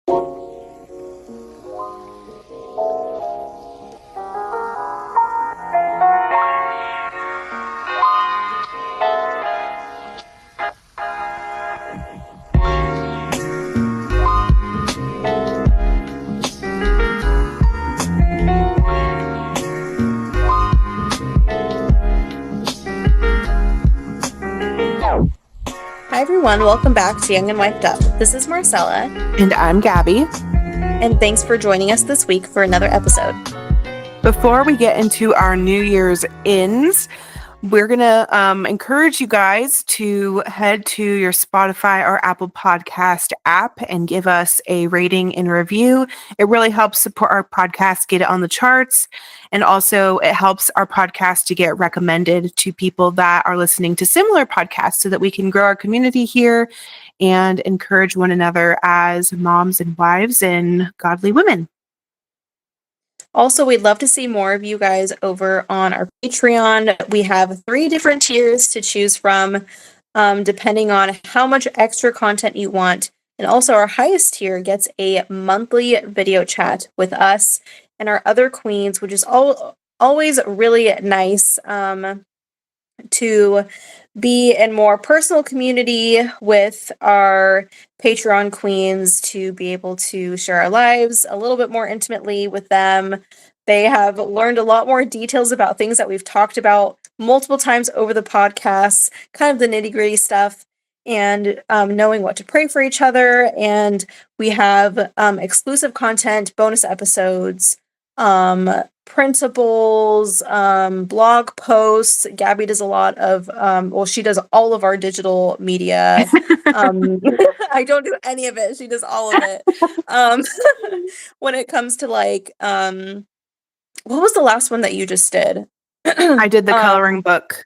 Hi everyone, welcome back to Young and Wiped Up. This is Marcella. And I'm Gabby. And thanks for joining us this week for another episode. Before we get into our New Year's ins, we're going to encourage you guys to head to your Spotify or Apple Podcast app and give us a rating and review. It really helps support our podcast, get it on the charts. And also it helps our podcast to get recommended to people that are listening to similar podcasts so that we can grow our community here and encourage one another as moms and wives and godly women. Also, we'd love to see more of you guys over on our Patreon. We have 3 different tiers to choose from, depending on how much extra content you want. And also, our highest tier gets a monthly video chat with us and our other queens, which is always really nice to be in more personal community with our Patreon queens, to be able to share our lives a little bit more intimately with them. They have learned a lot more details about things that we've talked about multiple times over the podcast, kind of the nitty-gritty stuff, and knowing what to pray for each other. And we have exclusive content, bonus episodes, principles, blog posts. Gabby does a lot of, she does all of our digital media. I don't do any of it. She does all of it. When it comes to like, what was the last one that you just did? I did the coloring book.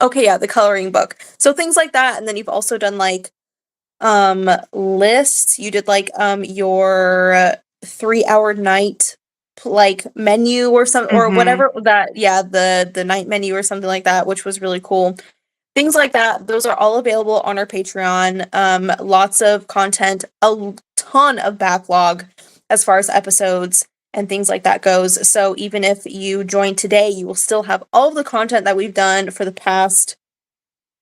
Okay, yeah, the coloring book. So things like that. And then you've also done like lists. You did like your 3-hour night like menu or something, or whatever that, the night menu or something like that, which was really cool. Things like that, those are all available on our Patreon. Lots of content, a ton of backlog as far as episodes and things like that goes. So even if you join today, you will still have all of the content that we've done for the past,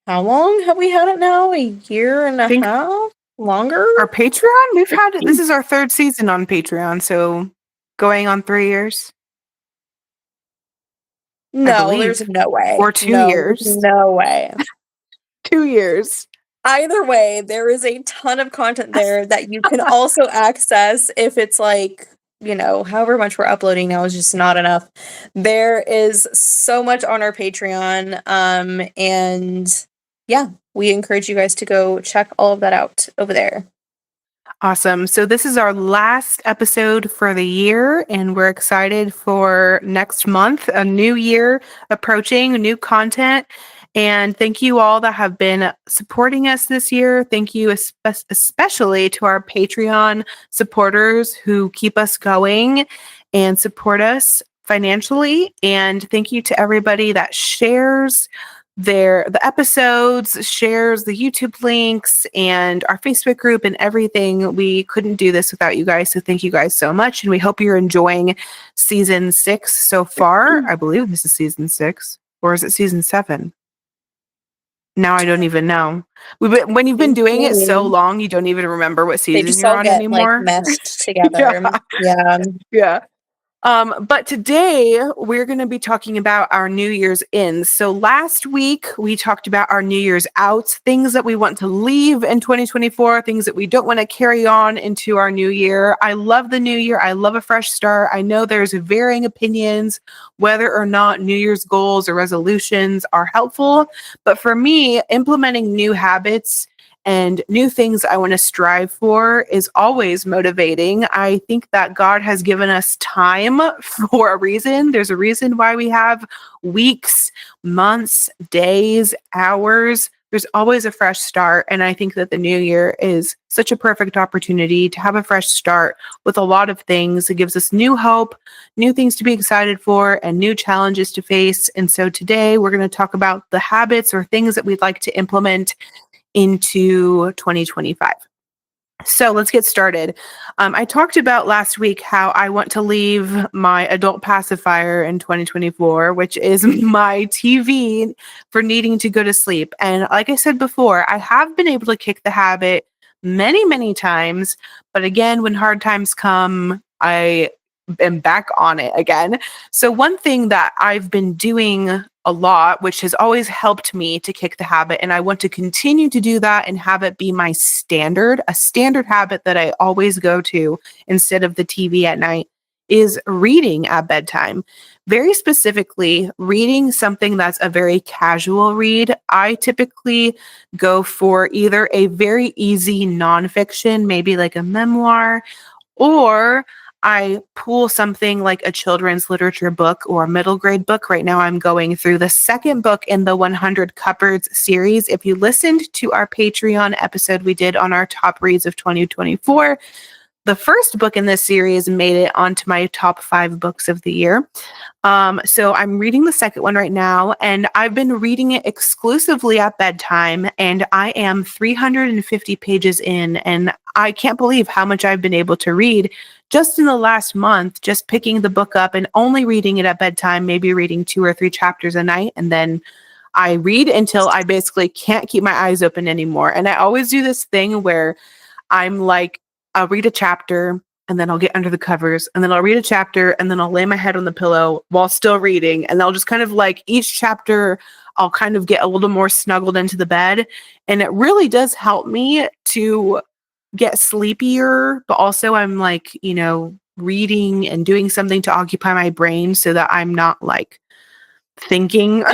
how long have we had it now? A year and a half? Longer? Our Patreon? We've had it. This is our 3rd season on Patreon, so going on 3 years. No, there's no way. Or 2 years. No way. 2 years. Either way, there is a ton of content there that you can also access if it's like, however much we're uploading now is just not enough. There is so much on our Patreon. And yeah, we encourage you guys to go check all of that out over there. Awesome. So this is our last episode for the year, and we're excited for next month, a new year approaching, new content. And thank you all that have been supporting us this year. Thank you especially to our Patreon supporters who keep us going and support us financially. And thank you to everybody that shares the episodes, shares the YouTube links and our Facebook group and everything. We couldn't do this without you guys. So thank you guys so much. And we hope you're enjoying season 6 so far. I believe this is season 6, or is it season 7? Now I don't even know. When you've been doing it so long, you don't even remember what season you're on anymore. Like meshed together. Yeah. But today we're going to be talking about our New Year's ins. So last week we talked about our New Year's outs, things that we want to leave in 2024, things that we don't want to carry on into our new year. I love the new year. I love a fresh start. I know there's varying opinions whether or not New Year's goals or resolutions are helpful. But for me, implementing new habits and new things I want to strive for is always motivating. I think that God has given us time for a reason. There's a reason why we have weeks, months, days, hours. There's always a fresh start. And I think that the new year is such a perfect opportunity to have a fresh start with a lot of things. It gives us new hope, new things to be excited for, and new challenges to face. And so today we're going to talk about the habits or things that we'd like to implement into 2025. So let's get started. I talked about last week how I want to leave my adult pacifier in 2024, which is my TV for needing to go to sleep. And like I said before, I have been able to kick the habit many, many times. But again, when hard times come, I am back on it again. So one thing that I've been doing a lot, which has always helped me to kick the habit, and I want to continue to do that and have it be my standard, a standard habit that I always go to instead of the TV at night, is reading at bedtime. Very specifically, reading something that's a very casual read. I typically go for either a very easy nonfiction, maybe like a memoir, or I pull something like a children's literature book or a middle grade book. Right now, I'm going through the second book in the 100 Cupboards series. If you listened to our Patreon episode we did on our top reads of 2024, the first book in this series made it onto my top 5 books of the year. So I'm reading the second one right now, and I've been reading it exclusively at bedtime, and I am 350 pages in, and I can't believe how much I've been able to read just in the last month, just picking the book up and only reading it at bedtime, maybe reading 2 or 3 chapters a night, and then I read until I basically can't keep my eyes open anymore. And I always do this thing where I'm like, I'll read a chapter and then I'll get under the covers and then I'll read a chapter and then I'll lay my head on the pillow while still reading. And I'll just kind of like each chapter, I'll kind of get a little more snuggled into the bed. And it really does help me to get sleepier. But also, I'm like, reading and doing something to occupy my brain so that I'm not like thinking.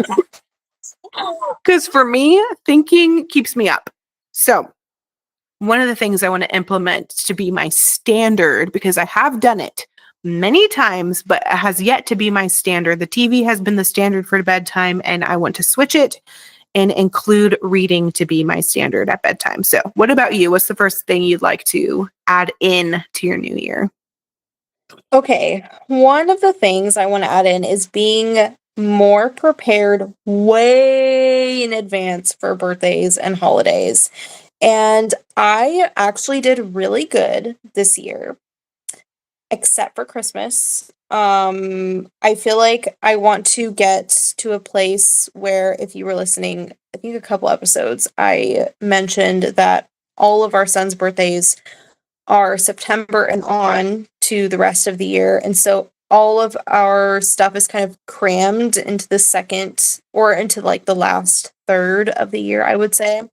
Because for me, thinking keeps me up. So, one of the things I want to implement to be my standard, because I have done it many times, but it has yet to be my standard. The TV has been the standard for bedtime, and I want to switch it and include reading to be my standard at bedtime. So, what about you? What's the first thing you'd like to add in to your new year? Okay, one of the things I want to add in is being more prepared way in advance for birthdays and holidays. And I actually did really good this year, except for Christmas. I feel like I want to get to a place where, if you were listening, I think a couple episodes, I mentioned that all of our son's birthdays are September and on to the rest of the year. And so all of our stuff is kind of crammed into the second or into like the last third of the year, I would say.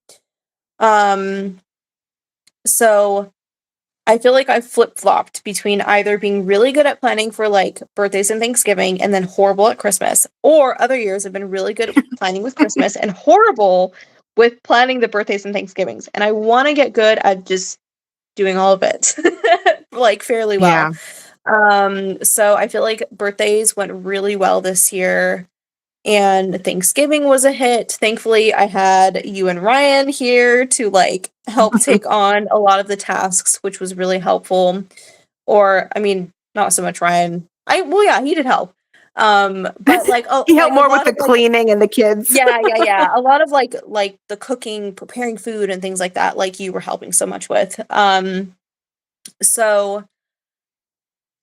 So I feel like I've flip-flopped between either being really good at planning for like birthdays and Thanksgiving and then horrible at Christmas, or other years have been really good at planning with Christmas and horrible with planning the birthdays and Thanksgivings. And I want to get good at just doing all of it like fairly well. So I feel like birthdays went really well this year. And Thanksgiving was a hit. Thankfully, I had you and Ryan here to like help take on a lot of the tasks, which was really helpful. Or, I mean, not so much Ryan. He did help. But like, He helped more with the cleaning and the kids. Yeah. A lot of like the cooking, preparing food and things like that, like you were helping so much with. So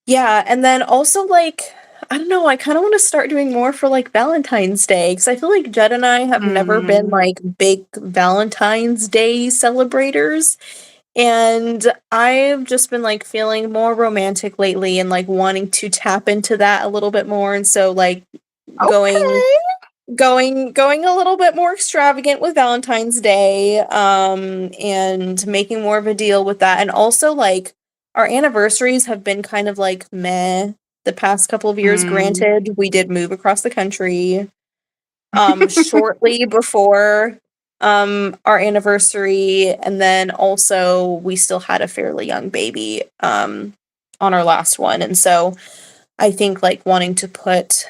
yeah, and then also like I don't know, I kind of want to start doing more for like Valentine's Day because I feel like Jed and I have never been like big Valentine's Day celebrators. And I've just been like feeling more romantic lately and like wanting to tap into that a little bit more. And so like going a little bit more extravagant with Valentine's Day, and making more of a deal with that. And also like our anniversaries have been kind of like meh the past couple of years. Granted, we did move across the country shortly before our anniversary, and then also we still had a fairly young baby on our last one. And so I think like wanting to put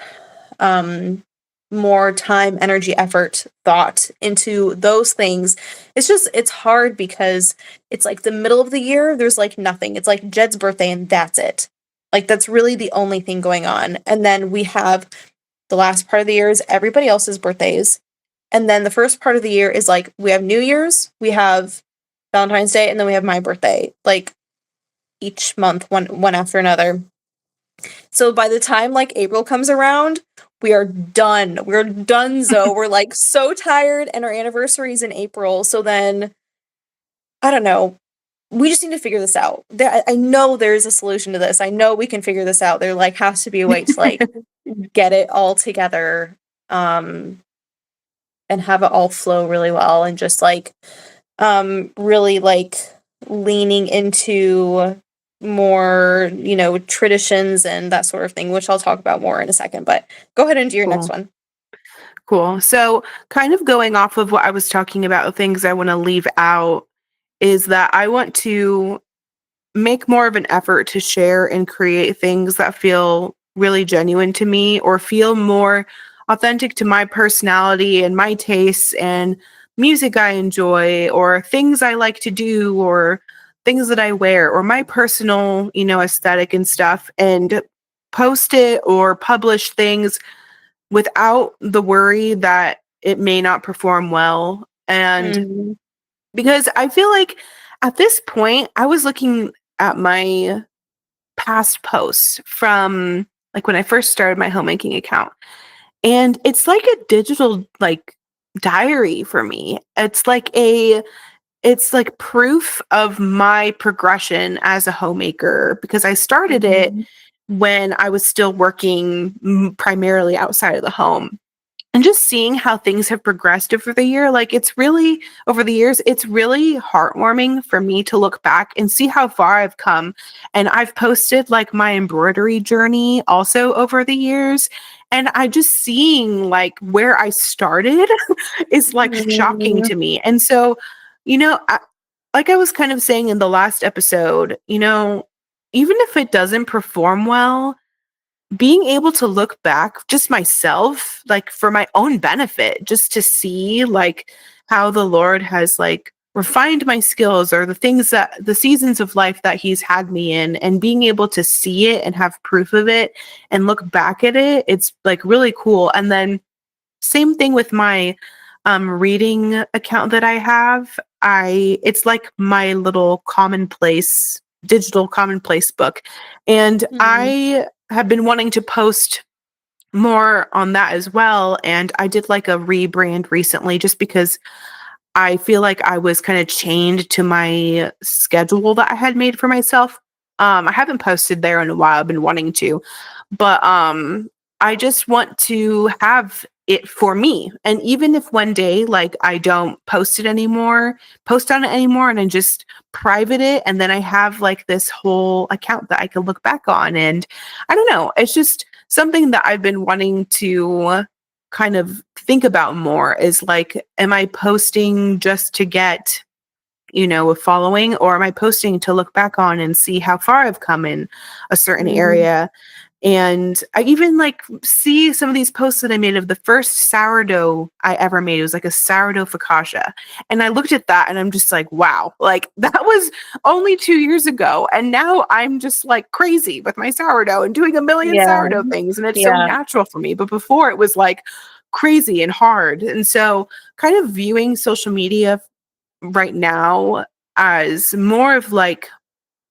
more time, energy, effort, thought into those things. It's hard because it's like the middle of the year, there's like nothing. It's like Jed's birthday and that's it. Like that's really the only thing going on. And then we have the last part of the year is everybody else's birthdays. And then the first part of the year is like we have New Year's, we have Valentine's Day, and then we have my birthday, like each month, one after another. So by the time like April comes around, we are done. We're donezo. We're like so tired, and our anniversary is in April. So then I don't know. We just need to figure this out. I know there's a solution to this. I know we can figure this out. There like has to be a way to like get it all together, and have it all flow really well, and just like really like leaning into more, traditions and that sort of thing, which I'll talk about more in a second. But go ahead and do your next Cool. one. Cool. So, kind of going off of what I was talking about, things I want to leave out is that I want to make more of an effort to share and create things that feel really genuine to me or feel more authentic to my personality and my tastes and music I enjoy or things I like to do or things that I wear or my personal, aesthetic and stuff, and post it or publish things without the worry that it may not perform well. And Mhm. because I feel like at this point, I was looking at my past posts from like when I first started my homemaking account. And it's like a digital like diary for me. It's like proof of my progression as a homemaker because I started it Mhm. when I was still working primarily outside of the home. And just seeing how things have progressed over the year, like over the years, it's really heartwarming for me to look back and see how far I've come. And I've posted like my embroidery journey also over the years. And I just seeing like where I started is like shocking Mhm. to me. And so, like I was kind of saying in the last episode, even if it doesn't perform well, being able to look back just myself, like for my own benefit, just to see like how the Lord has like refined my skills or the seasons of life that he's had me in, and being able to see it and have proof of it and look back at it, it's like really cool. And then same thing with my reading account that I have. It's like my little digital commonplace book. And Mhm. I have been wanting to post more on that as well. And I did like a rebrand recently just because I feel like I was kind of chained to my schedule that I had made for myself. I haven't posted there in a while. I've been wanting to, but I just want to have it for me. And even if one day like I don't post on it anymore, and I just private it, and then I have like this whole account that I can look back on. And I don't know, it's just something that I've been wanting to kind of think about more is like, am I posting just to get, a following, or am I posting to look back on and see how far I've come in a certain Mhm. area? And I even like see some of these posts that I made of the first sourdough I ever made. It was like a sourdough focaccia. And I looked at that and I'm just like, wow, like that was only 2 years ago. And now I'm just like crazy with my sourdough and doing a million Yeah. sourdough things. And it's so Yeah. natural for me. But before it was like crazy and hard. And so kind of viewing social media right now as more of like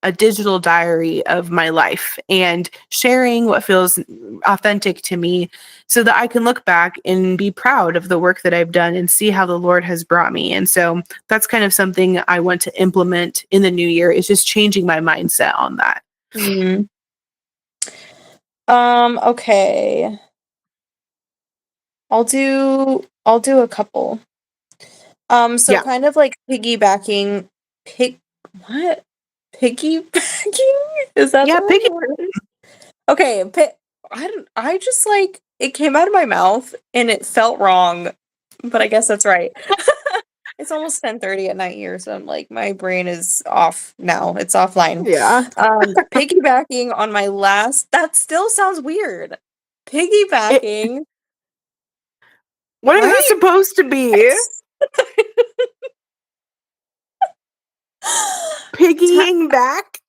a digital diary of my life and sharing what feels authentic to me so that I can look back and be proud of the work that I've done and see how the Lord has brought me. And so that's kind of something I want to implement in the new year, is just changing my mindset on that. Mhm. Okay. I'll do a couple. So Yeah. kind of like piggybacking pig what? Piggybacking? Is that the Yeah. right word? Okay, I just like it came out of my mouth and it felt wrong, but I guess that's right. It's almost 10:30 at night here, so I'm like my brain is off now. It's offline. Yeah. Piggybacking on my last that still sounds weird. It, Piggybacking what is it right? supposed to be? Ta Piggying back?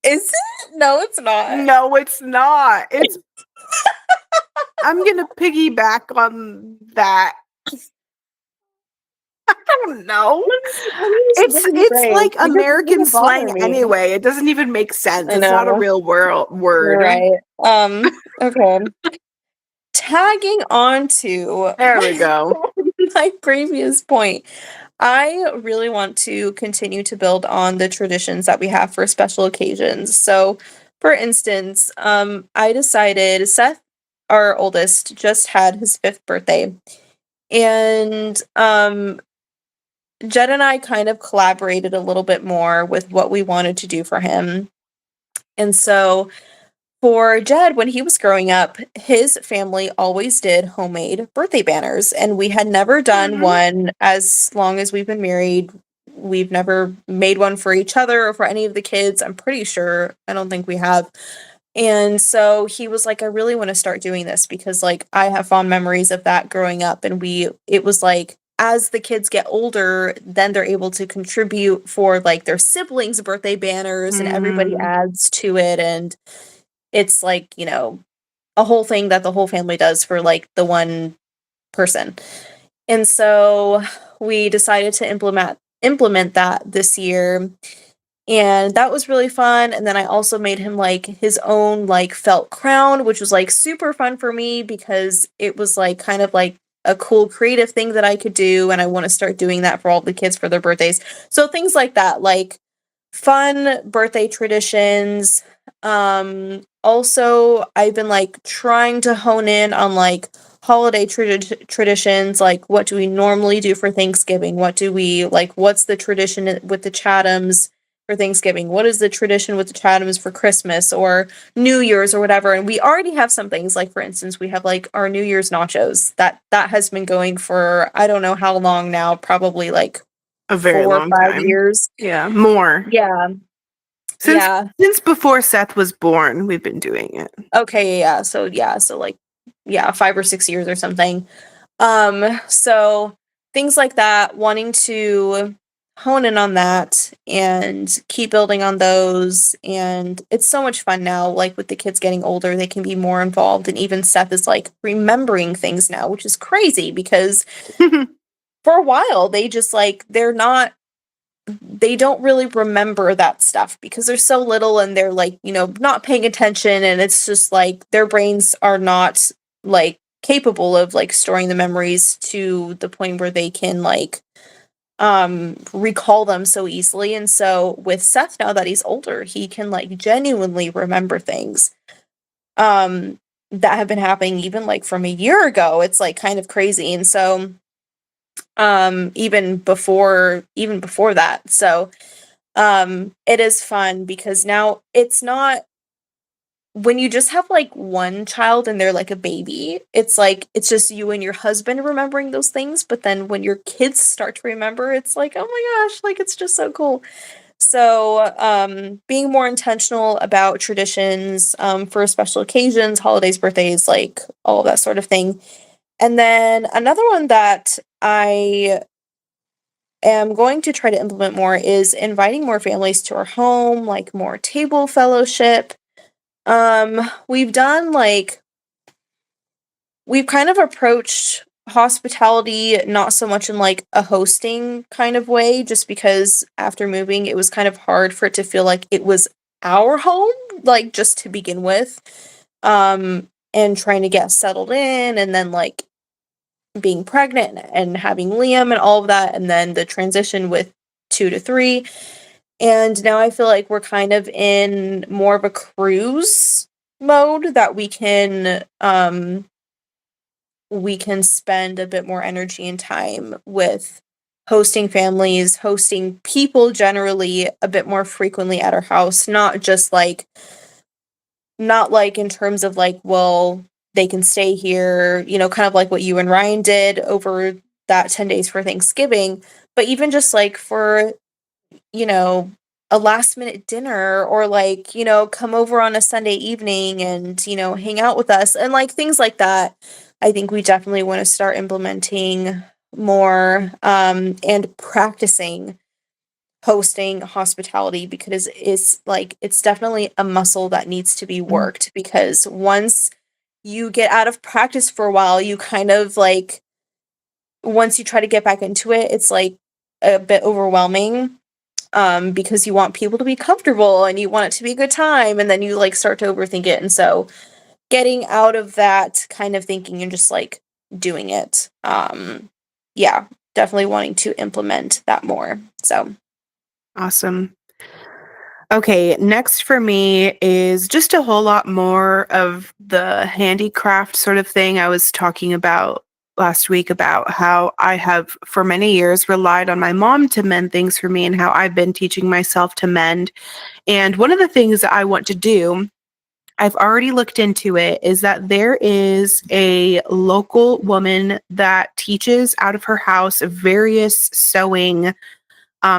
is it? No, it's not. No, it's not. I'm going to piggyback on that. don't know. It's It's like American slang me. anyway. It doesn't even make sense. I It's not a know. real You're word. right. Okay. Tagging on to There we go. my previous point, I really want to continue to build on the traditions that we have for special occasions. So, for instance, I decided Seth, our oldest, just had his 5th birthday, and Jed and I kind of collaborated a little bit more with what we wanted to do for him. And so for Jed, when he was growing up, his family always did homemade birthday banners, and we had never done Mhm. one as long as we've been married. We've never made one for each other or for any of the kids. I'm pretty sure. I don't think we have. And so he was like, I really want to start doing this because like I have fond memories of that growing up. And it was like, as the kids get older, then they're able to contribute for like their siblings' birthday banners and everybody Mm. adds to it. And it's like, a whole thing that the whole family does for like the one person. And so we decided to implement that this year, and that was really fun. And then I also made him like his own like felt crown, which was like super fun for me because it was like kind of like a cool creative thing that I could do, and I want to start doing that for all the kids for their birthdays. So things like that, like fun birthday traditions. Also I've been like trying to hone in on like holiday traditions, like what do we normally do for Thanksgiving? What's the tradition with the Chathams for Thanksgiving? What is the tradition with the Chathams for Christmas or New Year's or whatever? And we already have some things, like for instance, we have like our New Year's nachos. That has been going for I don't know how long now, probably like A very 4 or long 5 time. years. Yeah, more. Yeah. Since Yeah. since before Seth was born, we've been doing it. Okay, yeah. So like 5 or 6 years or something. So things like that, wanting to hone in on that and keep building on those, and it's so much fun now, like with the kids getting older, they can be more involved, and even Seth is like remembering things now, which is crazy because for a while they just like they don't really remember that stuff because they're so little and they're like, not paying attention, and it's just like their brains are not like capable of like storing the memories to the point where they can like recall them so easily. And so with Seth, now that he's older, he can like genuinely remember things that have been happening even like from a year ago. It's like kind of crazy. And so even before that. So it is fun because now it's not when you just have like one child and they're like a baby, it's like it's just you and your husband remembering those things. But then when your kids start to remember, it's like, oh my gosh, like it's just so cool. So being more intentional about traditions for special occasions, holidays, birthdays, like all of that sort of thing. And then another one that I am going to try to implement more is inviting more families to our home, like more table fellowship. We've done like we've kind of approached hospitality not so much in like a hosting kind of way, just because after moving it was kind of hard for it to feel like it was our home, like just to begin with. And trying to get settled in, and then like being pregnant and having Liam and all of that, and then the transition with 2 to 3. And now I feel like we're kind of in more of a cruise mode that we can spend a bit more energy and time with hosting families, hosting people generally a bit more frequently at our house, not like in terms of like, well, they can stay here, kind of like what you and Ryan did over that 10 days for Thanksgiving, but even just like for, you know, a last minute dinner, or like, come over on a Sunday evening and, hang out with us and like things like that. I think we definitely want to start implementing more and practicing hosting hospitality, because it's definitely a muscle that needs to be worked, because once you get out of practice for a while, you kind of like once you try to get back into it, it's like a bit overwhelming, because you want people to be comfortable and you want it to be a good time, and then you like start to overthink it. And so getting out of that kind of thinking and just like doing it. Yeah, definitely wanting to implement that more. So Awesome. Okay, next for me is just a whole lot more of the handicraft sort of thing I was talking about last week about how I have for many years relied on my mom to mend things for me and how I've been teaching myself to mend. And one of the things that I want to do, I've already looked into it, is that there is a local woman that teaches out of her house various sewing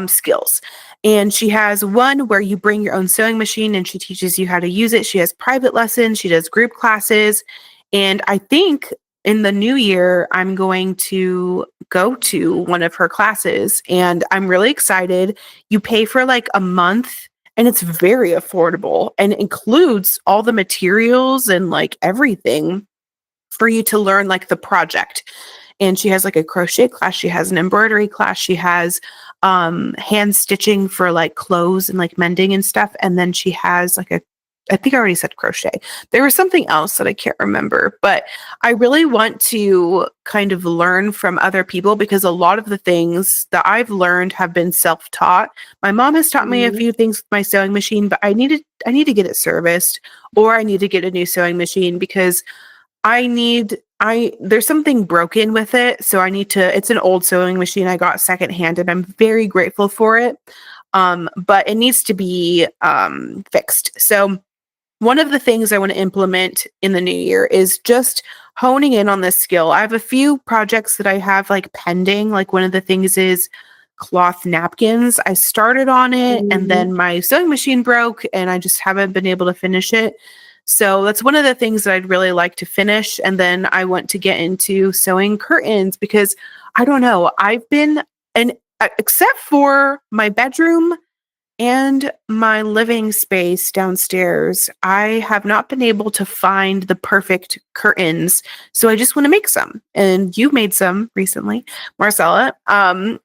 skills. And she has one where you bring your own sewing machine and she teaches you how to use it. She has private lessons, she does group classes. And I think in the new year, I'm going to go to one of her classes and I'm really excited. You pay for like a month and it's very affordable and includes all the materials and like everything for you to learn like the project. And she has like a crochet class, she has an embroidery class, she has hand stitching for like clothes and like mending and stuff, and then she has like a, I think I already said crochet. There was something else that I can't remember, but I really want to kind of learn from other people because a lot of the things that I've learned have been self-taught. My mom has taught me a few things with my sewing machine, but I need to get it serviced, or I need to get a new sewing machine because there's something broken with it. So I need to, it's an old sewing machine I got secondhand and I'm very grateful for it. But it needs to be fixed. So one of the things I want to implement in the new year is just honing in on this skill. I have a few projects that I have like pending. Like one of the things is cloth napkins. I started on it and then my sewing machine broke and I just haven't been able to finish it. So that's one of the things that I'd really like to finish. And then I want to get into sewing curtains because I don't know, I've been, and except for my bedroom and my living space downstairs, I have not been able to find the perfect curtains. So I just want to make some. And you made some recently, Marcella. And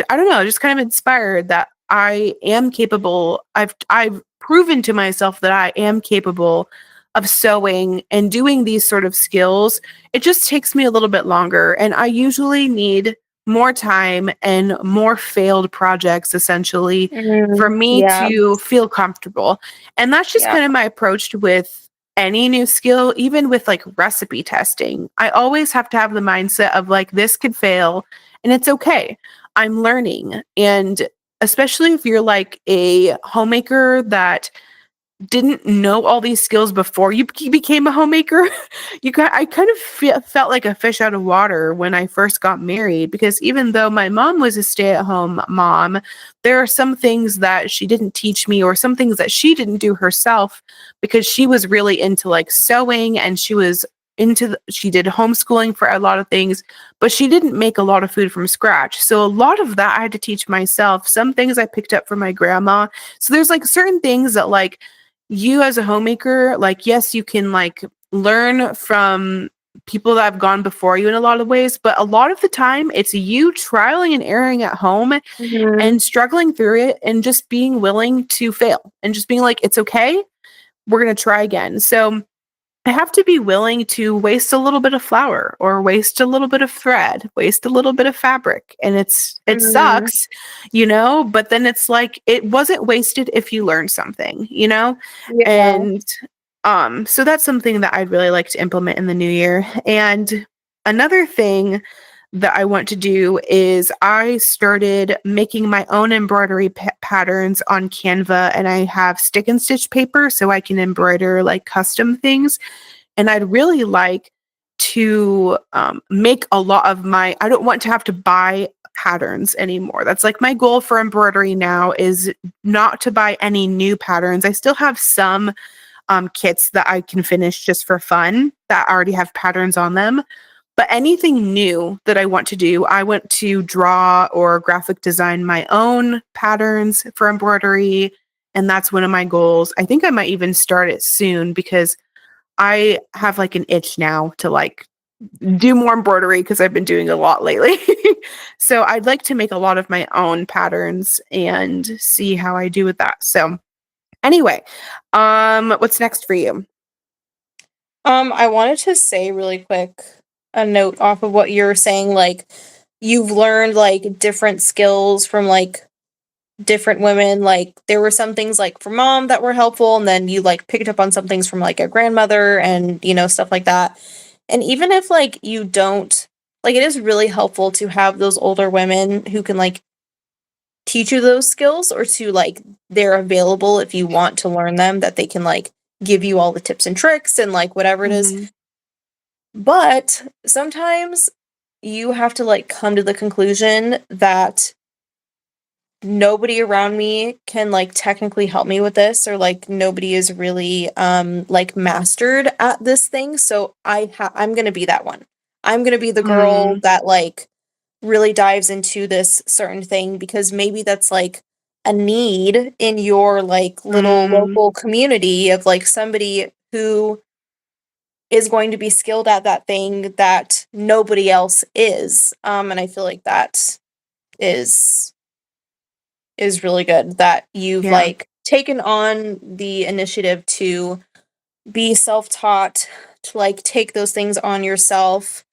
I don't know, just kind of inspired that I am capable. I've proven to myself that I am capable of sewing and doing these sort of skills. It just takes me a little bit longer. And I usually need more time and more failed projects essentially for me yeah, to feel comfortable. And that's just yeah. kind of my approach with any new skill, even with like recipe testing. I always have to have the mindset of like, this could fail and it's okay. I'm learning. And especially if you're like a homemaker that didn't know all these skills before you became a homemaker, I kind of felt like a fish out of water when I first got married because even though my mom was a stay-at-home mom, there are some things that she didn't teach me or some things that she didn't do herself because she was really into like sewing and she was she did homeschooling for a lot of things, but she didn't make a lot of food from scratch. So a lot of that I had to teach myself. Some things I picked up from my grandma. So there's like certain things that like you as a homemaker, like, yes, you can like learn from people that have gone before you in a lot of ways, but a lot of the time it's you trialing and erroring at home and struggling through it and just being willing to fail and just being like, it's okay. We're going to try again. So I have to be willing to waste a little bit of flour or waste a little bit of thread, waste a little bit of fabric. And it sucks, but then it's like, it wasn't wasted if you learned something, Yeah. And so that's something that I'd really like to implement in the new year. And another thing that I want to do is I started making my own embroidery patterns on Canva, and I have stick and stitch paper so I can embroider like custom things. And I'd really like to make a lot of I don't want to have to buy patterns anymore. That's like my goal for embroidery now is not to buy any new patterns. I still have some kits that I can finish just for fun that already have patterns on them. But anything new that I want to do, I want to draw or graphic design my own patterns for embroidery. And that's one of my goals. I think I might even start it soon because I have like an itch now to like do more embroidery because I've been doing a lot lately. So I'd like to make a lot of my own patterns and see how I do with that. So anyway, what's next for you? I wanted to say really quick a note off of what you're saying, like you've learned like different skills from like different women. Like there were some things like from mom that were helpful, and then you like picked up on some things from like a grandmother and stuff like that. And even if like you don't like, it is really helpful to have those older women who can like teach you those skills, or to like they're available if you want to learn them, that they can like give you all the tips and tricks and like whatever it is. Mhm. But sometimes you have to like come to the conclusion that nobody around me can like technically help me with this, or like nobody is really like mastered at this thing. So I'm going to be that one. I'm going to be the girl Mm. that like really dives into this certain thing, because maybe that's like a need in your like little Mm. local community of like somebody who is going to be skilled at that thing that nobody else is. And I feel like that is really good, that you've Yeah. like taken on the initiative to be self-taught, to like take those things on yourself.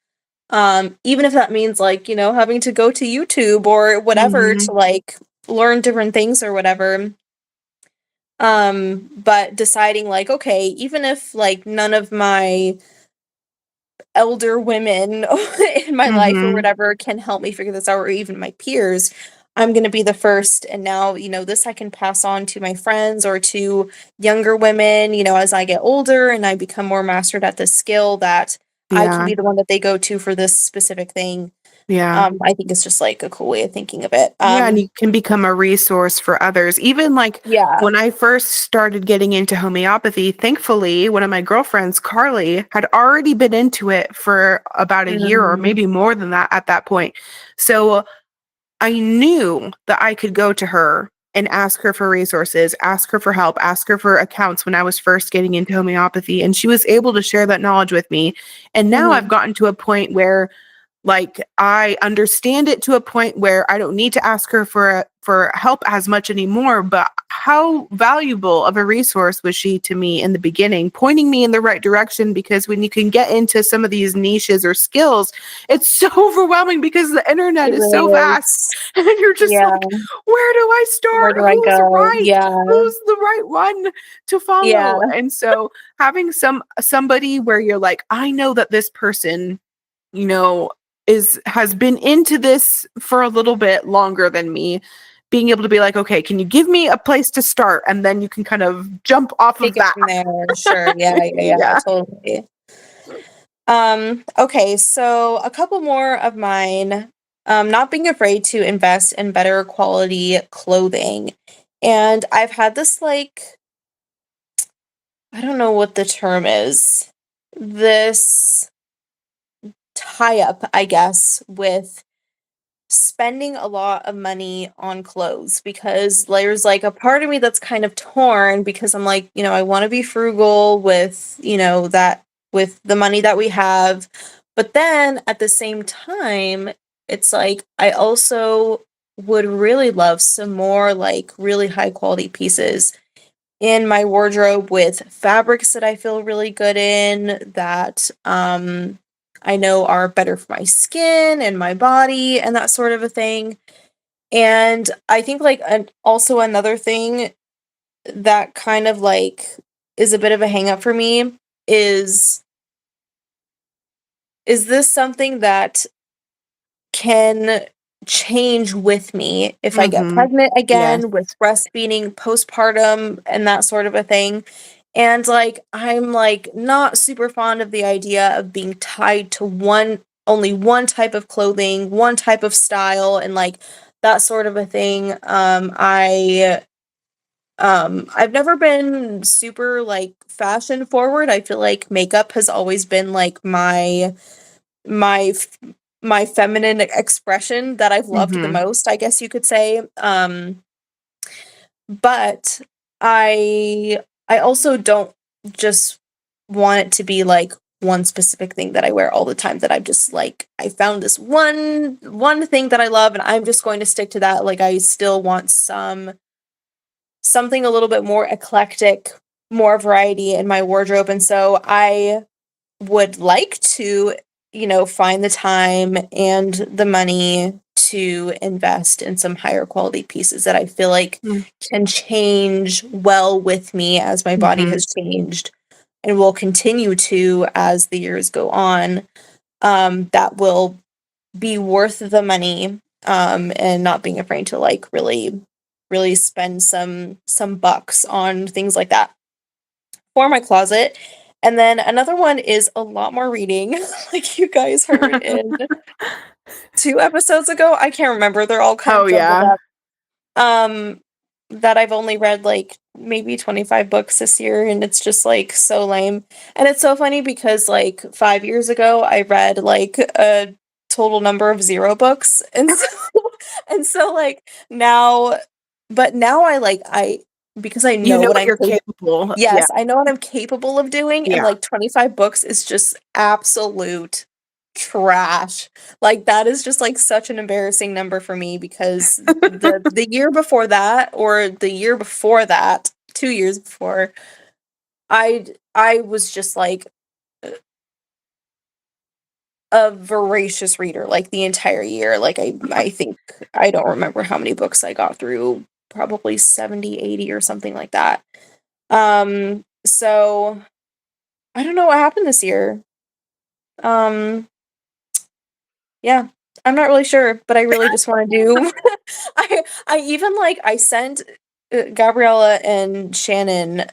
Even if that means like, having to go to YouTube or whatever to Mhm. like learn different things or whatever. But deciding like, okay, even if like none of my elder women in my life or Mhm. whatever can help me figure this out, or even my peers, I'm going to be the first. And now, this I can pass on to my friends or to younger women, as I get older and I become more mastered at this skill, that I can Yeah. be the one that they go to for this specific thing. Yeah. I think it's just like a cool way of thinking of it. Yeah, and you can become a resource for others. Even like Yeah. when I first started getting into homeopathy, thankfully, one of my girlfriends, Carly, had already been into it for about a year or Mhm. maybe more than that at that point. So I knew that I could go to her and ask her for resources, ask her for help, ask her for accounts when I was first getting into homeopathy. And she was able to share that knowledge with me. And now I've Mhm. gotten to a point where like I understand it to a point where I don't need to ask her for help as much anymore, but how valuable of a resource was she to me in the beginning, pointing me in the right direction, because when you can get into some of these niches or skills, it's so overwhelming because the internet It is really so vast is. and you're just Yeah. like, where do I Where start? do I Who's go? right? Yeah. Who's the right one to Yeah. follow? And so having somebody where you're like, I know that this person, you know, has been into this for a little bit longer than me, being able to be like, okay, can you give me a place to start, and then you can kind of jump off Take of it that. from there. Sure. Yeah, yeah, yeah, Yeah. totally. Okay, so a couple more of mine. Not being afraid to invest in better quality clothing. And I've had this like, I don't know what the term is. This tie up, I guess, with spending a lot of money on clothes, because there's like a part of me that's kind of torn, because I'm like, I want to be frugal with, that with the money that we have. But then at the same time, it's like I also would really love some more like really high quality pieces in my wardrobe, with fabrics that I feel really good in, that I know are better for my skin and my body and that sort of a thing. And I think like also another thing that kind of like is a bit of a hang up for me is this something that can change with me if I get Mhm. pregnant Yes. again, with breastfeeding, postpartum, and that sort of a thing. And like, I'm like not super fond of the idea of being tied to only one type of clothing, one type of style, and like that sort of a thing. I've never been super like fashion forward. I feel like makeup has always been like my my feminine expression that I've loved the Mhm. most, I guess you could say. But I also don't just want it to be like one specific thing that I wear all the time that I'm just like, I found this one thing that I love and I'm just going to stick to that. Like I still want something a little bit more eclectic, more variety in my wardrobe. And so I would like to, find the time and the money to invest in some higher quality pieces that I feel like can change well with me as my body has changed and will continue to as the years go on. That will be worth the money, and not being afraid to like really, really spend some bucks on things like that for my closet. And then another one is a lot more reading, like you guys heard in 2 episodes ago. I can't remember. They're all kind of jumbled up. That I've only read like maybe 25 books this year, and it's just like so lame. And it's so funny because like 5 years ago, I read like a total number of 0 books, and so like now, but now I because I know what I'm you're capable. Yes, I know what I'm capable of doing, and like 25 books is just absolute trash. Like that is just like such an embarrassing number for me because the year before that, or the year before that, 2 years before, I was just like a voracious reader like the entire year. Like I think I don't remember how many books I got through, probably 70, 80 or something like that. So I don't know what happened this year. Yeah, I'm not really sure, but I really just want to do. I even like I sent Gabriella and Shannon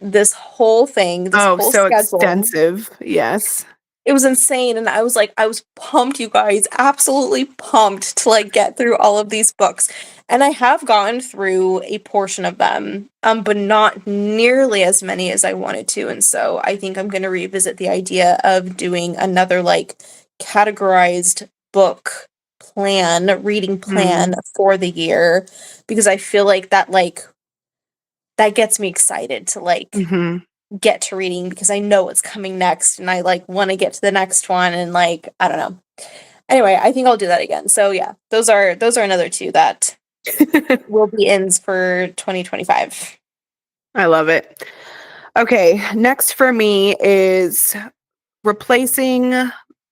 this whole thing, this whole so schedule. extensive. Yes. It was insane, and I was pumped, you guys, absolutely pumped to like get through all of these books. And I have gotten through a portion of them, but not nearly as many as I wanted to. And so I think I'm going to revisit the idea of doing another like categorized book plan, reading plan for the year, because I feel like that gets me excited to like get to reading because I know what's coming next and I like want to get to the next one, and like I don't know. Anyway, I think I'll do that again. So yeah, those are another 2 that will be ends for 2025. I love it. Okay, next for me is replacing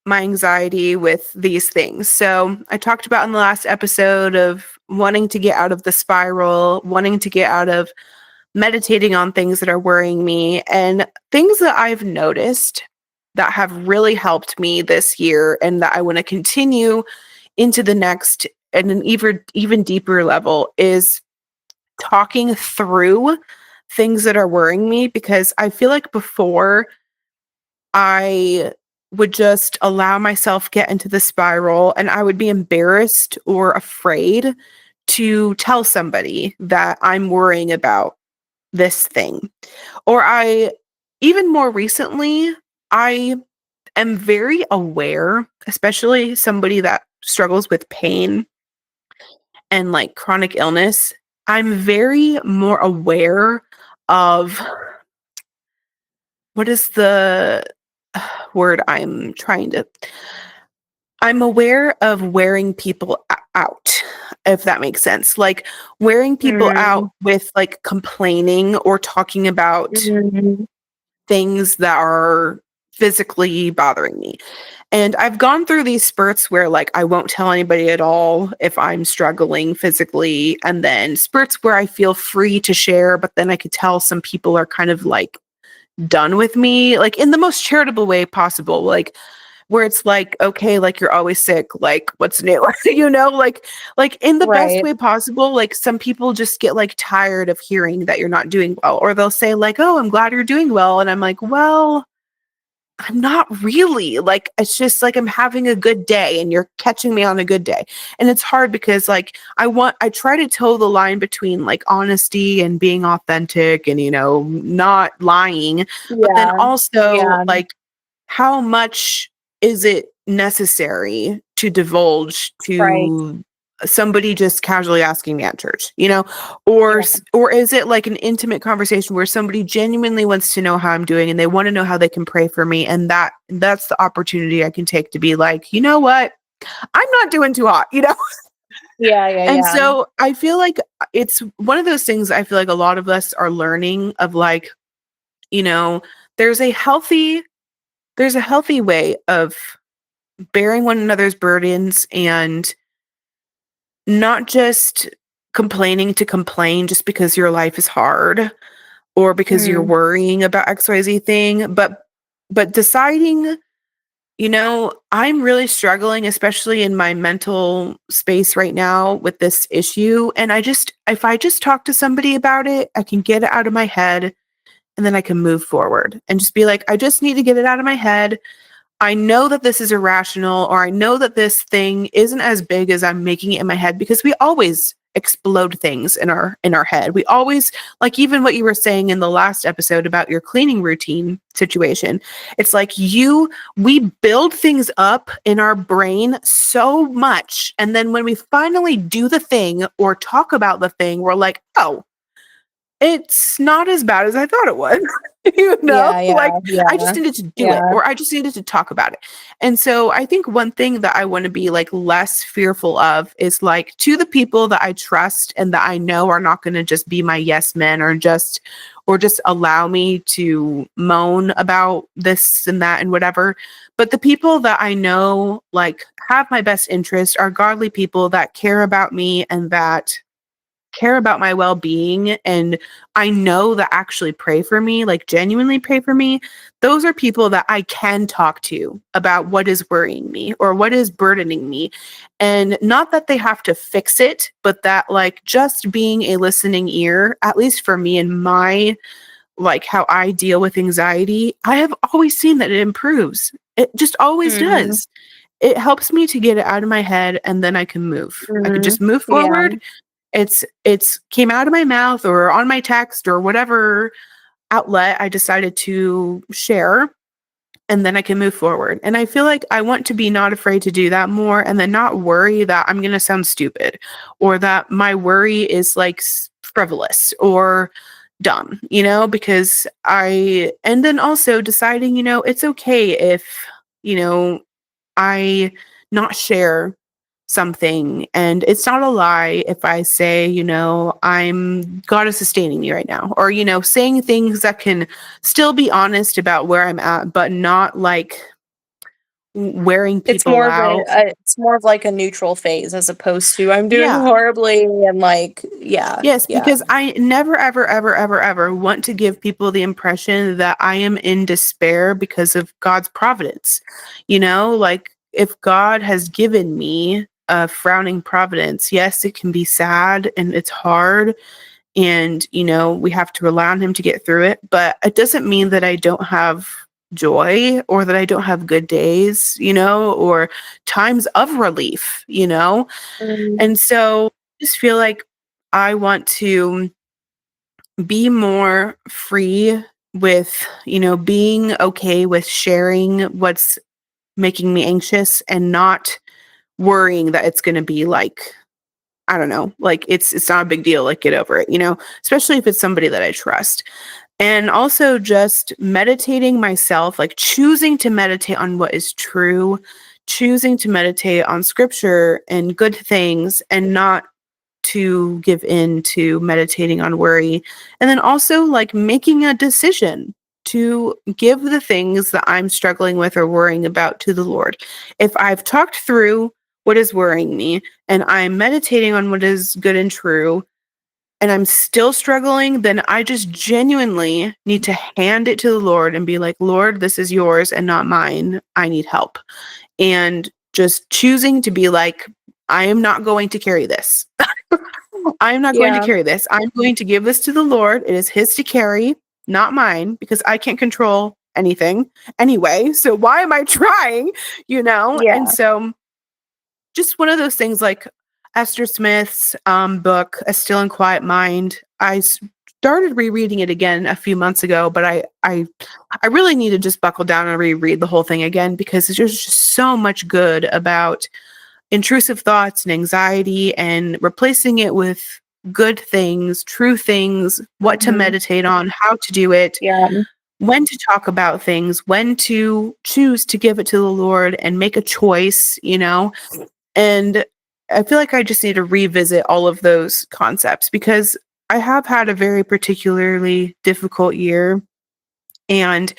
my anxiety with these things. So I talked about in the last episode of wanting to get out of the spiral, wanting to get out of meditating on things that are worrying me, and things that I've noticed that have really helped me this year and that I want to continue into the next and an even deeper level is talking through things that are worrying me, because I feel like before I would just allow myself get into the spiral and I would be embarrassed or afraid to tell somebody that I'm worrying about this thing. Or even more recently, I am very aware, especially somebody that struggles with pain and like chronic illness. I'm very more aware of what is the word I'm aware of wearing people out, if that makes sense. Like wearing people out with like complaining or talking about things that are physically bothering me. And I've gone through these spurts where like I won't tell anybody at all if I'm struggling physically, and then spurts where I feel free to share, but then I could tell some people are kind of like done with me, like in the most charitable way possible, like where it's like, okay, like you're always sick, like what's new? Like in the best way possible. Like some people just get like tired of hearing that you're not doing well, or they'll say like, oh, I'm glad you're doing well, and I'm like, well, I'm not really. Like it's just like I'm having a good day and you're catching me on a good day. And it's hard because like I try to toe the line between like honesty and being authentic and not lying. But then also like how much is it necessary to divulge to somebody just casually asking me at church, you know, or Yeah. or is it like an intimate conversation where somebody genuinely wants to know how I'm doing and they want to know how they can pray for me, and that's the opportunity I can take to be like, you know what, I'm not doing too hot, you know. Yeah, yeah, And yeah. so I feel like it's one of those things I feel like a lot of us are learning of, like, you know, there's a healthy way of bearing one another's burdens and not just complaining to complain just because your life is hard or because you're Mm. worrying about XYZ thing, but deciding, you know, I'm really struggling, especially in my mental space right now with this issue. And if I just talk to somebody about it, I can get it out of my head and then I can move forward and just be like, I just need to get it out of my head. I know that this is irrational, or I know that this thing isn't as big as I'm making it in my head, because we always explode things in our head. We always, like, even what you were saying in the last episode about your cleaning routine situation. It's like we build things up in our brain so much, and then when we finally do the thing or talk about the thing, we're like, "Oh, it's not as bad as I thought it was." You know? Yeah, Like, yeah, I just yeah, needed to do it, yeah. or I just needed to talk about it. And so I think one thing that I wanna be, like, less fearful of is, like, to the people that I trust and that I know are not gonna just be my yes men, or just allow me to moan about this and that and whatever. But the people that I know, like, have my best interest, are godly people that care about me and that care about my well-being, and I know that actually pray for me, like genuinely pray for me. Those are people that I can talk to about what is worrying me or what is burdening me. And not that they have to fix it, but that, like, just being a listening ear, at least for me and my, like, how I deal with anxiety, I have always seen that it improves. It just always Mhm, does. It helps me to get it out of my head, and then I can move. I could mhm. just move Yeah, forward. It's came out of my mouth or on my text or whatever outlet I decided to share, and then I can move forward. And I feel like I want to be not afraid to do that more, and then not worry that I'm going to sound stupid, or that my worry is, like, frivolous or dumb, you know, because and then also deciding, you know, it's okay if, you know, I not share something, and it's not a lie if I say, you know, God is sustaining me right now, or, you know, saying things that can still be honest about where I'm at, but not like wearing it's people more of out. it's more of like a neutral phase as opposed to I'm doing Yeah. horribly and like yeah, Yes, yeah. because I never, ever, ever, ever, ever want to give people the impression that I am in despair because of God's providence. You know, like, if God has given me a frowning providence, yes, it can be sad and it's hard. And, you know, we have to rely on Him to get through it. But it doesn't mean that I don't have joy or that I don't have good days, you know, or times of relief, you know? Mm, And so I just feel like I want to be more free with, you know, being okay with sharing what's making me anxious, and not worrying that it's going to be like, I don't know, like, it's not a big deal, like, get over it, you know, especially if it's somebody that I trust. And also just meditating myself, like choosing to meditate on what is true, choosing to meditate on scripture and good things, and not to give in to meditating on worry. And then also, like, making a decision to give the things that I'm struggling with or worrying about to the Lord. If I've talked through what is worrying me and I'm meditating on what is good and true, and I'm still struggling, then I just genuinely need to hand it to the Lord and be like, Lord, this is yours and not mine. I need help. And just choosing to be like, I am not going to carry this. I'm not going to yeah, carry this. I'm going to give this to the Lord. It is His to carry, not mine, because I can't control anything anyway. So why am I trying? You know? And yeah. so, just one of those things, like Esther Smith's book, A Still and Quiet Mind. Started rereading it again a few months ago, but I really need to just buckle down and reread the whole thing again, because there's just so much good about intrusive thoughts and anxiety and replacing it with good things, true things, what to Mhm. meditate on, how to do it, Yeah. when to talk about things, when to choose to give it to the Lord and make a choice, And I feel like I just need to revisit all of those concepts because I have had a very particularly difficult year. And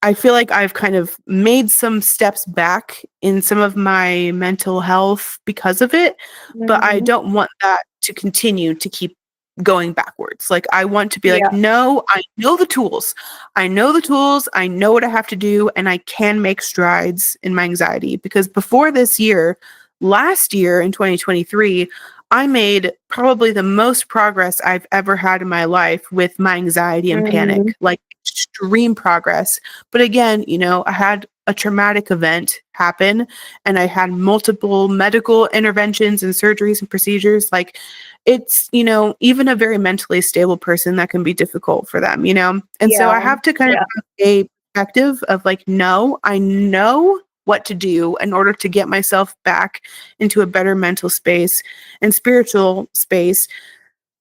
I feel like I've kind of made some steps back in some of my mental health because of it, but I Mhm. don't want that to continue to keep going backwards. Like, I want to be like, Yeah. no, I know the tools. I know the tools. I know what I have to do, and I can make strides in my anxiety. Because before this year, last year in 2023, I made probably the most progress I've ever had in my life with my anxiety and Mhm. panic, like extreme progress. But again, I had a traumatic event happen and I had multiple medical interventions and surgeries and procedures. Like, it's, even a very mentally stable person, that can be difficult for them, And so Yeah. I have to kind of Yeah. have a perspective of like, no, I know what to do in order to get myself back into a better mental space and spiritual space,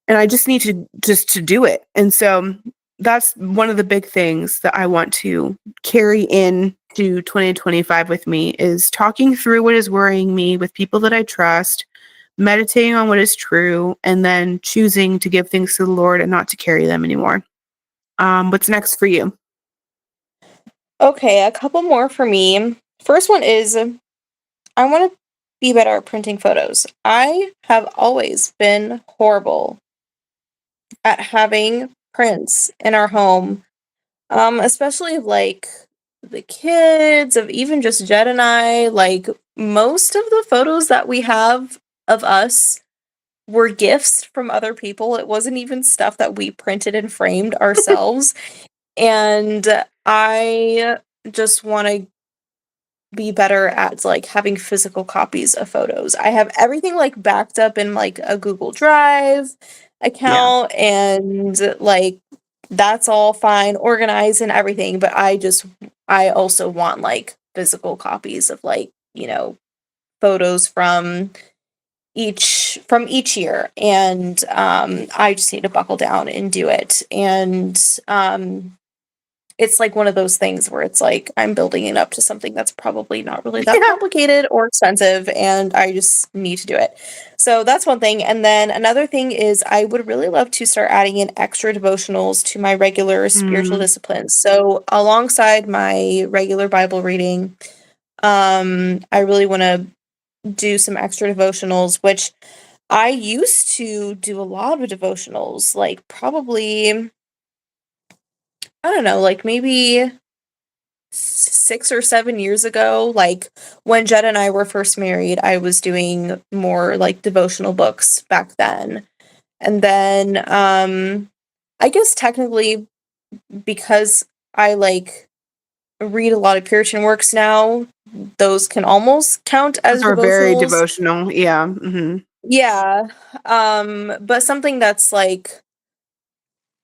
and I just need to do it. And so that's one of the big things that I want to carry in to 2025 with me, is talking through what is worrying me with people that I trust, meditating on what is true, and then choosing to give things to the Lord and not to carry them anymore. What's next for you? Okay, a couple more for me. First one is I want to be better at printing photos. I have always been horrible at having prints in our home, especially of like the kids, of even just Jed and I. Like, most of the photos that we have of us were gifts from other people. It wasn't even stuff that we printed and framed ourselves. And I just want to be better at like having physical copies of photos. I have everything like backed up in like a Google Drive Yeah. account, and like that's all fine, organized and everything, but I also want like physical copies of like, photos from each year, and I just need to buckle down and do it. And it's like one of those things where it's like I'm building it up to something that's probably not really that Yeah. complicated or expensive, and I just need to do it. So that's one thing. And then another thing is I would really love to start adding in extra devotionals to my regular spiritual Mm. disciplines. So alongside my regular Bible reading, I really want to do some extra devotionals, which I used to do a lot of devotionals, like probably, I don't know, like maybe 6 or 7 years ago, like when Jed and I were first married, I was doing more like devotional books back then. And then I guess technically, because I like read a lot of Puritan works now, those can almost count Those as are very devotionals. devotional. Yeah. Hmm. Yeah. But something that's like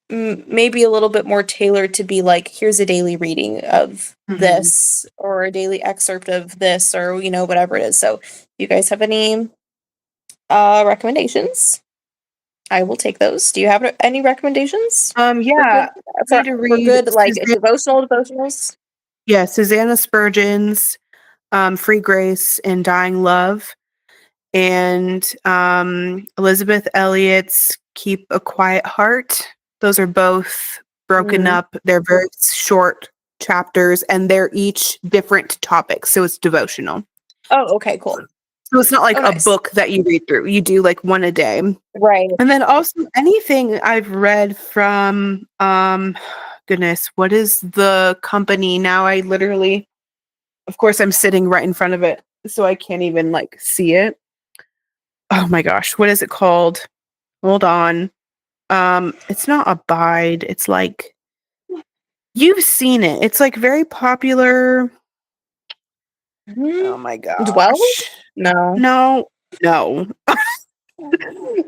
maybe a little bit more tailored to be like, here's a daily reading of Hmm. this or a daily excerpt of this, or whatever it is. So you guys have any recommendations, I will take those. Do you have any recommendations for Yeah. good I for, need to for read good like devotionals? Susanna Spurgeon's Free Grace and Dying Love, and Elizabeth Elliot's Keep a Quiet Heart. Those are both broken Mhm. up. They're very short chapters and they're each different topics. So it's devotional. Oh, okay, cool. So it's not like Oh, a nice. book that you read through. You do like one a day. Right. And then also anything I've read from goodness, what is the company now? I literally, of course, I'm sitting right in front of it, so I can't even like see it. Oh my gosh, what is it called? Hold on. It's not Abide. It's like, you've seen it. It's like very popular. Mhm. Oh my Dwell? gosh. No. No, no.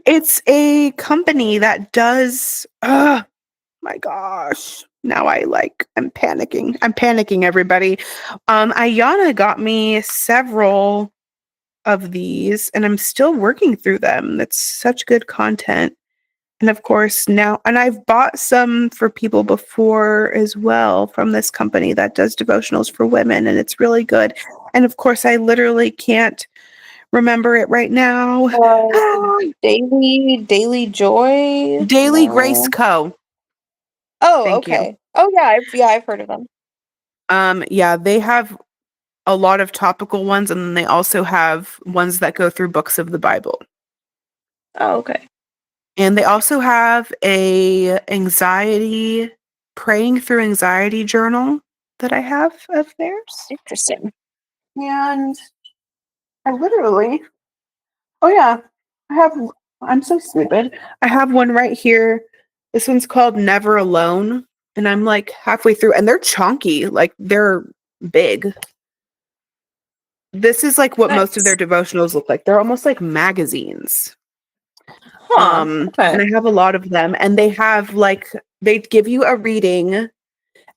It's a company that does my gosh. Now I'm panicking. I'm panicking, everybody. Ayana got me several. of these, and I'm still working through them. That's such good content. And of course, now, and I've bought some for people before as well from this company that does devotionals for women, and it's really good. And of course, I literally can't remember it right now. Daily Joy. Daily No. Grace Co. Oh, Thank you. okay. Oh yeah, I've heard of them. Yeah, they have a lot of topical ones, and then they also have ones that go through books of the Bible. Oh, okay. And they also have a praying through anxiety journal that I have of theirs. Interesting. And I literally, I'm so stupid. I have one right here. This one's called Never Alone. And I'm like halfway through, and they're chunky, like they're big. This is like what most of their devotionals look like. They're almost like magazines. Okay. And I have a lot of them, and they have like, they give you a reading,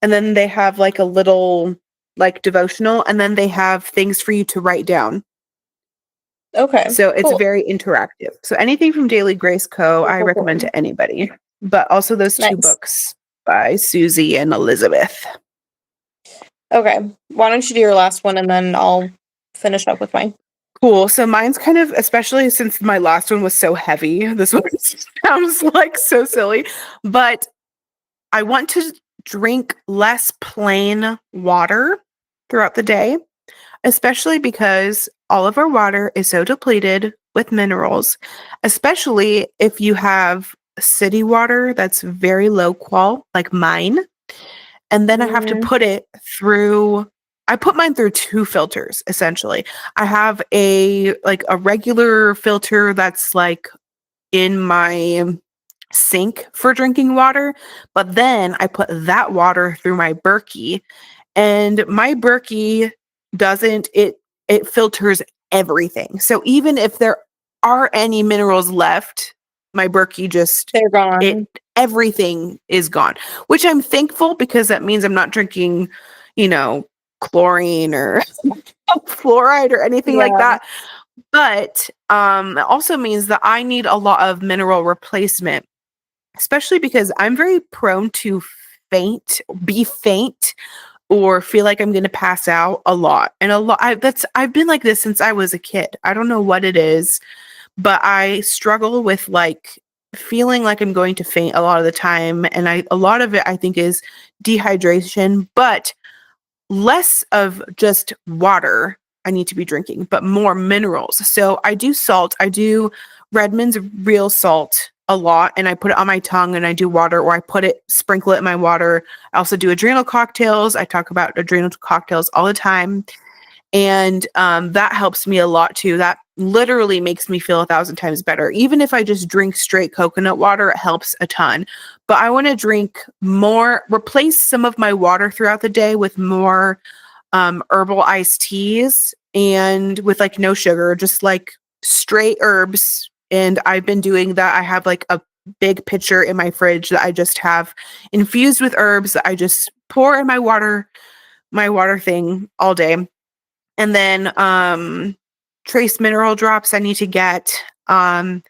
and then they have like a little like devotional, and then they have things for you to write down. Okay. So it's cool. very interactive. So anything from Daily Grace Co. I recommend to anybody, but also those two books by Susie and Elizabeth. Okay. Why don't you do your last one and then I'll finish up with mine. Cool. So mine's kind of, especially since my last one was so heavy, this one sounds like so silly, but I want to drink less plain water throughout the day, especially because all of our water is so depleted with minerals, especially if you have city water that's very low qual, like mine. And then I have to put it through, I put mine through 2 filters, essentially. I have a regular filter that's like in my sink for drinking water, but then I put that water through my Berkey, and my Berkey it filters everything. So even if there are any minerals left, my Berkey they're gone. Everything is gone, which I'm thankful, because that means I'm not drinking, chlorine or fluoride or anything like that. But it also means that I need a lot of mineral replacement, especially because I'm very prone to be faint, or feel like I'm going to pass out a lot. And I've been like this since I was a kid. I don't know what it is, but I struggle with like feeling like I'm going to faint a lot of the time. And a lot of it I think is dehydration, but less of just water I need to be drinking, but more minerals. So I do salt. I do Redmond's real salt a lot, and I put it on my tongue, and I do water, or I sprinkle it in my water. I also do adrenal cocktails. I talk about adrenal cocktails all the time. And that helps me a lot too. That literally makes me feel 1,000 times better. Even if I just drink straight coconut water, it helps a ton. But I want to drink more, replace some of my water throughout the day with more herbal iced teas, and with like no sugar, just like straight herbs. And I've been doing that. I have like a big pitcher in my fridge that I just have infused with herbs that I just pour in my water thing all day. And then trace mineral drops I need to get. And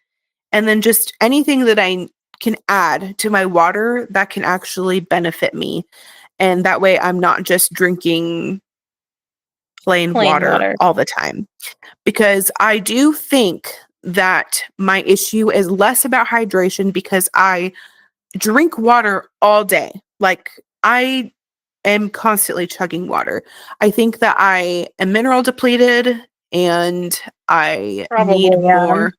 then just anything that I can add to my water that can actually benefit me. And that way I'm not just drinking plain water all the time. Because I do think that my issue is less about hydration, because I drink water all day. Like I am constantly chugging water. I think that I am mineral depleted, and I need more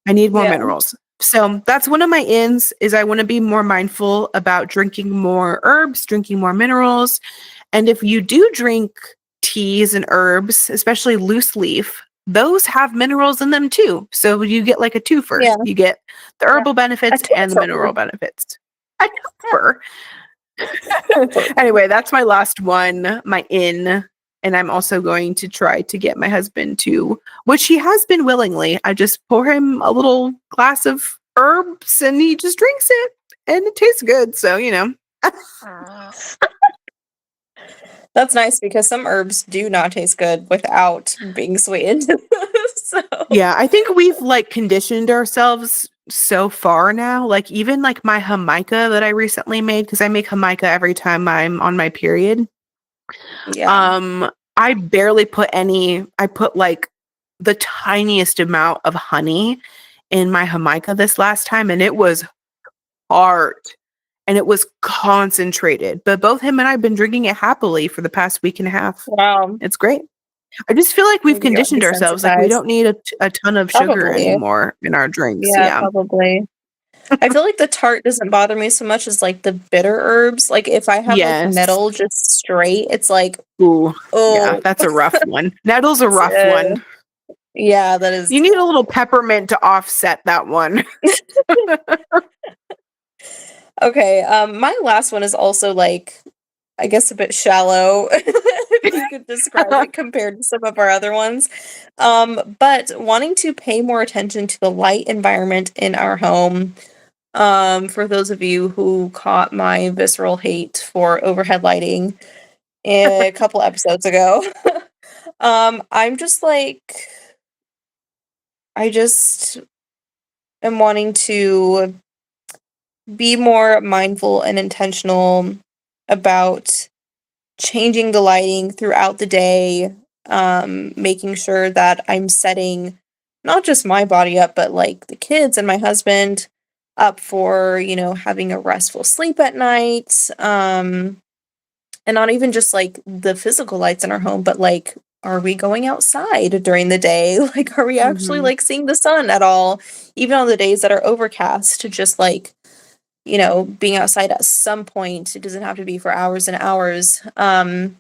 minerals. So that's one of my ins, is I want to be more mindful about drinking more herbs, drinking more minerals. And if you do drink teas and herbs, especially loose leaf, those have minerals in them too. So you get like a twofer. Yeah. You get the herbal benefits and the mineral benefits. A twofer. Anyway, that's my last one, my in. And I'm also going to try to get my husband to, which he has been willingly. I just pour him a little glass of herbs and he just drinks it, and it tastes good. So, That's nice, because some herbs do not taste good without being sweetened. So Yeah, I think we've like conditioned ourselves so far now. Like even like my Jamaica that I recently made, because I make Jamaica every time I'm on my period. yeah. I barely put any, I put like the tiniest amount of honey in my Jamaica this last time, and it was hard and it was concentrated. But both him and I have been drinking it happily for the past week and a half. Wow. It's great. I just feel like we've Maybe you're conditioned ourselves. Like we desensitized. don't need a ton of sugar Probably. anymore in our drinks. Yeah, Yeah. probably. I feel like the tart doesn't bother me so much as like the bitter herbs. Like if I have like Yes. nettle just straight, it's like, Ooh. Yeah, oh, that's a rough one. Nettle's a rough uh, one. yeah, that is. You need a little peppermint to offset that one. Okay, my last one is also like, I guess a bit shallow, if you could describe it compared to some of our other ones. But wanting to pay more attention to the light environment in our home. For those of you who caught my visceral hate for overhead lighting a couple episodes ago, I'm just like, I just am wanting to be more mindful and intentional about changing the lighting throughout the day, making sure that I'm setting not just my body up, but like the kids and my husband up for, having a restful sleep at night. And not even just like the physical lights in our home, but like, are we going outside during the day? Like, are we actually Mhm. like seeing the sun at all? Even on the days that are overcast, to just like, being outside at some point. It doesn't have to be for hours and hours. And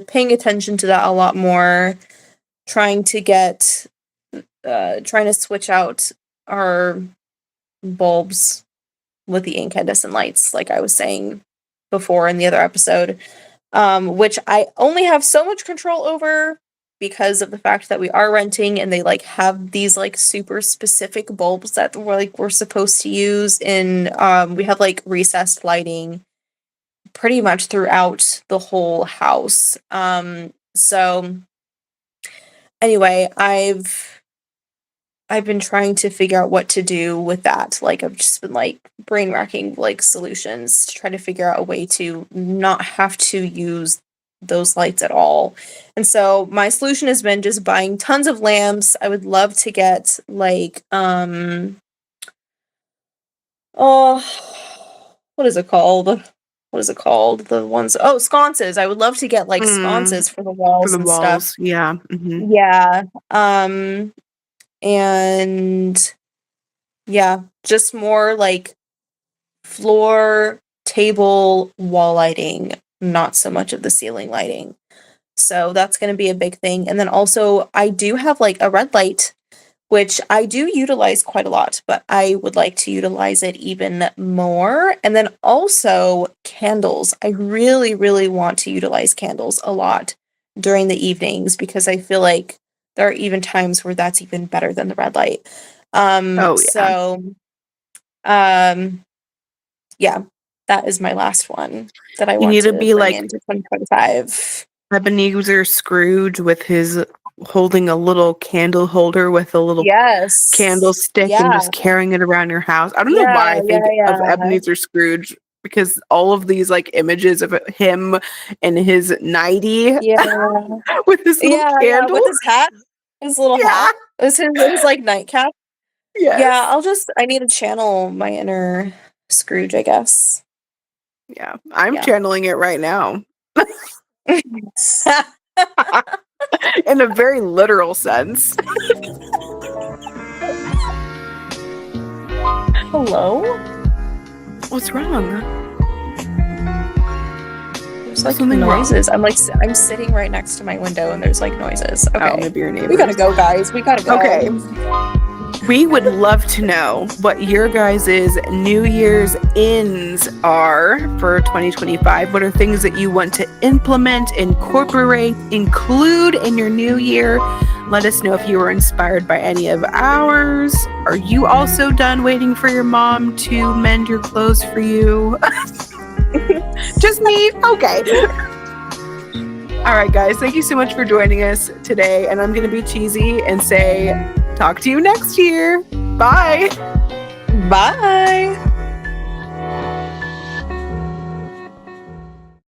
paying attention to that a lot more, trying to get, trying to switch out our bulbs with the incandescent lights, like I was saying before in the other episode, which I only have so much control over because of the fact that we are renting and they like have these like super specific bulbs that we're supposed to use in we have like recessed lighting pretty much throughout the whole house. So anyway, I've been trying to figure out what to do with that. Like I've just been like brain racking like solutions to try to figure out a way to not have to use those lights at all. And so my solution has been just buying tons of lamps. I would love to get like oh, what is it called? What is it called? The ones, oh, sconces. I would love to get like Mm, sconces for the for walls the and stuff. walls. Yeah. Mhm. Yeah. And yeah, just more like floor, table, wall lighting, not so much of the ceiling lighting. So that's going to be a big thing. And then also, I do have like a red light, which I do utilize quite a lot, but I would like to utilize it even more. And then also candles. I really, really want to utilize candles a lot during the evenings because I feel like there are even times where that's even better than the red light. Oh yeah. So, um, yeah, that is my last one that I You want need to to be bring like into 2025. Ebenezer Scrooge with his holding a little candle holder with a little Yes. candlestick and Yeah. just carrying it around your house. I don't know Yeah. why I think Yeah. of Yeah. Ebenezer Scrooge because all of these like images of him and his nightie Yeah. with his little Yeah. Yeah. candle. With his hat, his little Yeah. hat, his like nightcap. Yeah. Yes. I need to channel my inner Scrooge, I guess. Yeah. I'm Yeah. channeling it right now in a very literal sense. Hello? What's wrong? There's like Something wrong? noises. I'm sitting right next to my window and there's like noises. Oh, Okay. maybe your neighbors. We gotta go, guys. We gotta go. Okay. We would love to know what your guys' New Year's ins are for 2025. What are things that you want to implement, incorporate, include in your new year? Let us know if you were inspired by any of ours. Are you also done waiting for your mom to mend your clothes for you? Just me? Okay. All right, guys, thank you so much for joining us today. And I'm going to be cheesy and say, talk to you next year. Bye. Bye.